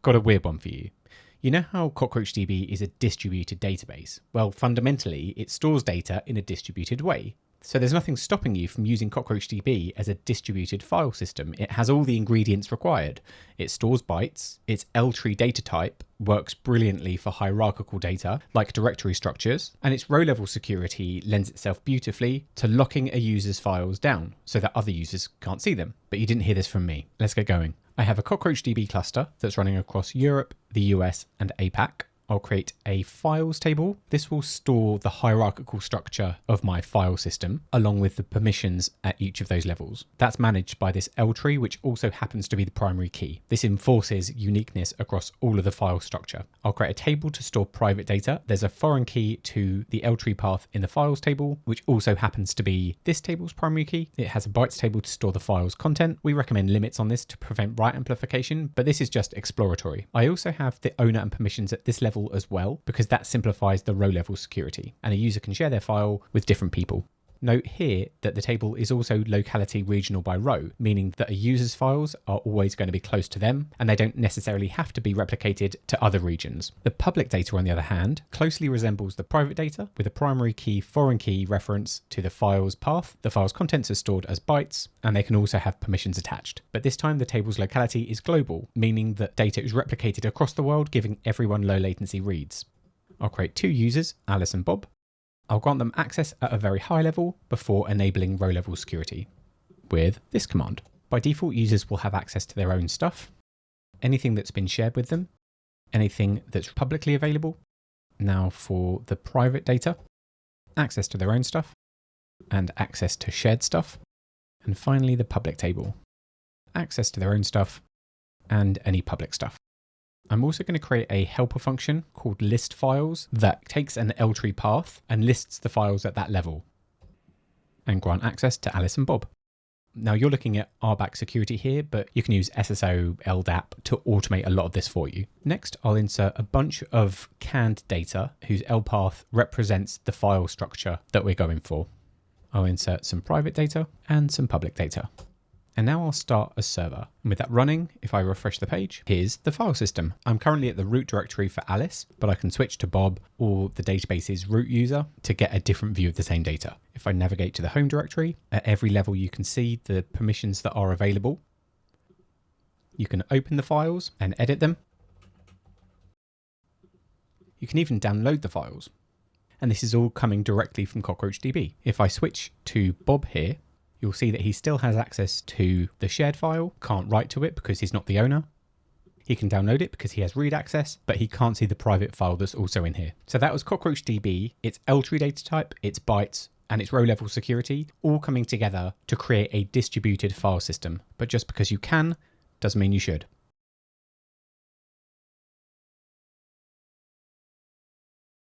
Got a weird one for you. You know how CockroachDB is a distributed database? Well, fundamentally, it stores data in a distributed way. So there's nothing stopping you from using CockroachDB as a distributed file system. It has all the ingredients required. It stores bytes, its LTree data type works brilliantly for hierarchical data like directory structures, and its row-level security lends itself beautifully to locking a user's files down so that other users can't see them. But you didn't hear this from me. Let's get going. I have a CockroachDB cluster that's running across Europe, the US, and APAC. I'll create a files table. This will store the hierarchical structure of my file system along with the permissions at each of those levels. That's managed by this LTree, which also happens to be the primary key. This enforces uniqueness across all of the file structure. I'll create a table to store private data. There's a foreign key to the LTree path in the files table, which also happens to be this table's primary key. It has a bytes table to store the file's content. We recommend limits on this to prevent write amplification, but this is just exploratory. I also have the owner and permissions at this level as well, because that simplifies the row level security, and a user can share their file with different people. Note here that the table is also locality regional by row, meaning that a user's files are always going to be close to them, and they don't necessarily have to be replicated to other regions. The public data, on the other hand, closely resembles the private data, with a primary key foreign key reference to the file's path. The file's contents are stored as bytes, and they can also have permissions attached. But this time the table's locality is global, meaning that data is replicated across the world, giving everyone low latency reads. I'll create two users, Alice and Bob. I'll grant them access at a very high level before enabling row level security with this command. By default, users will have access to their own stuff, anything that's been shared with them, anything that's publicly available. Now for the private data, access to their own stuff and access to shared stuff. And finally, the public table, access to their own stuff and any public stuff. I'm also going to create a helper function called list files that takes an LTree path and lists the files at that level and grant access to Alice and Bob. Now you're looking at RBAC security here, but you can use SSO, LDAP to automate a lot of this for you. Next, I'll insert a bunch of canned data whose L path represents the file structure that we're going for. I'll insert some private data and some public data. And now I'll start a server. And with that running, if I refresh the page, here's the file system. I'm currently at the root directory for Alice, but I can switch to Bob or the database's root user to get a different view of the same data. If I navigate to the home directory, at every level you can see the permissions that are available. You can open the files and edit them. You can even download the files. And this is all coming directly from CockroachDB. If I switch to Bob here, you'll see that he still has access to the shared file, can't write to it because he's not the owner. He can download it because he has read access, but he can't see the private file that's also in here. So that was CockroachDB, its LTree data type, its bytes, and its row level security, all coming together to create a distributed file system. But just because you can, doesn't mean you should.